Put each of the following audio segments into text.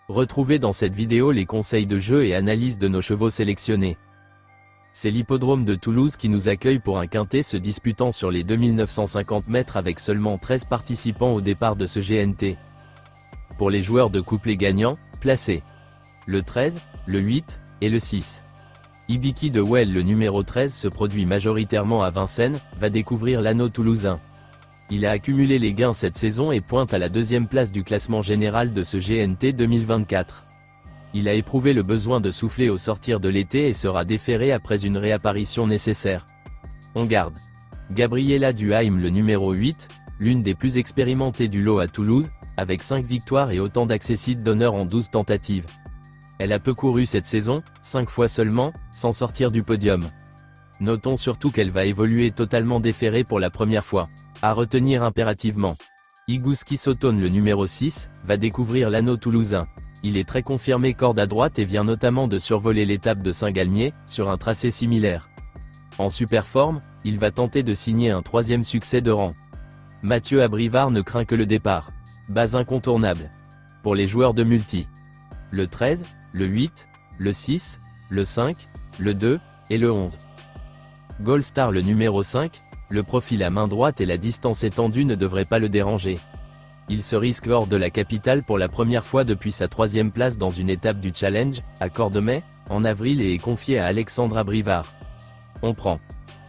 Retrouvez dans cette vidéo les conseils de jeu et analyse de nos chevaux sélectionnés. C'est l'hippodrome de Toulouse qui nous accueille pour un quintet se disputant sur les 2950 mètres avec seulement 13 participants au départ de ce GNT. Pour les joueurs de couplet gagnants, placez le 13, le 8 et le 6. Ibiki de Well, le numéro 13 se produit majoritairement à Vincennes, va découvrir l'anneau toulousain. Il a accumulé les gains cette saison et pointe à la deuxième place du classement général de ce GNT 2024. Il a éprouvé le besoin de souffler au sortir de l'été et sera déféré après une réapparition nécessaire. On garde Gabriela Duhaime, le numéro 8, l'une des plus expérimentées du lot à Toulouse, avec 5 victoires et autant d'accessites d'honneur en 12 tentatives. Elle a peu couru cette saison, 5 fois seulement, sans sortir du podium. Notons surtout qu'elle va évoluer totalement déférée pour la première fois. À retenir impérativement. Igouski Sotone, le numéro 6, va découvrir l'anneau toulousain. Il est très confirmé corde à droite et vient notamment de survoler l'étape de Saint-Galmier, sur un tracé similaire. En super forme, il va tenter de signer un 3e succès de rang. Mathieu Abrivard ne craint que le départ. Base incontournable. Pour les joueurs de multi. Le 13, le 8, le 6, le 5, le 2, et le 11. Gold Star, le numéro 5, le profil à main droite et la distance étendue ne devraient pas le déranger. Il se risque hors de la capitale pour la première fois depuis sa 3e place dans une étape du Challenge, à Cordemais, en avril et est confié à Alexandre Abrivard. On prend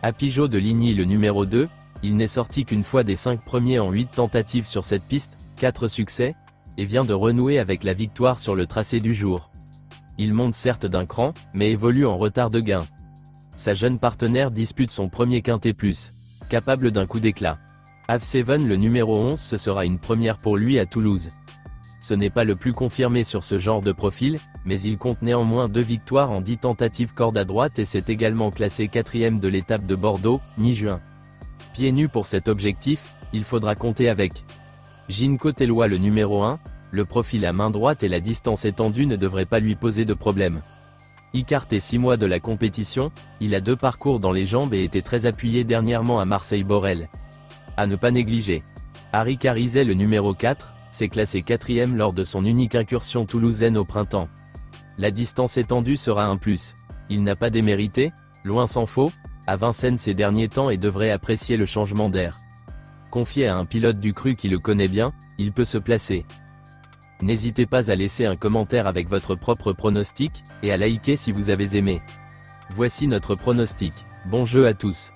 Apigeau de Ligny, le numéro 2, il n'est sorti qu'une fois des 5 premiers en 8 tentatives sur cette piste, 4 succès, et vient de renouer avec la victoire sur le tracé du jour. Il monte certes d'un cran, mais évolue en retard de gain. Sa jeune partenaire dispute son premier quintet plus. Capable d'un coup d'éclat. Have7, le numéro 11, ce sera une première pour lui à Toulouse. Ce n'est pas le plus confirmé sur ce genre de profil, mais il compte néanmoins 2 victoires en 10 tentatives corde à droite et s'est également classé 4e de l'étape de Bordeaux, mi-juin. Pieds nus pour cet objectif, il faudra compter avec Ginko Tellois, le numéro 1, le profil à main droite et la distance étendue ne devraient pas lui poser de problème. Écarté 6 mois de la compétition, il a 2 parcours dans les jambes et était très appuyé dernièrement à Marseille-Borel. À ne pas négliger. Harry Carizet, le numéro 4, s'est classé 4e lors de son unique incursion toulousaine au printemps. La distance étendue sera un plus. Il n'a pas démérité, loin s'en faut, à Vincennes ces derniers temps et devrait apprécier le changement d'air. Confié à un pilote du cru qui le connaît bien, il peut se placer. N'hésitez pas à laisser un commentaire avec votre propre pronostic, et à liker si vous avez aimé. Voici notre pronostic. Bon jeu à tous.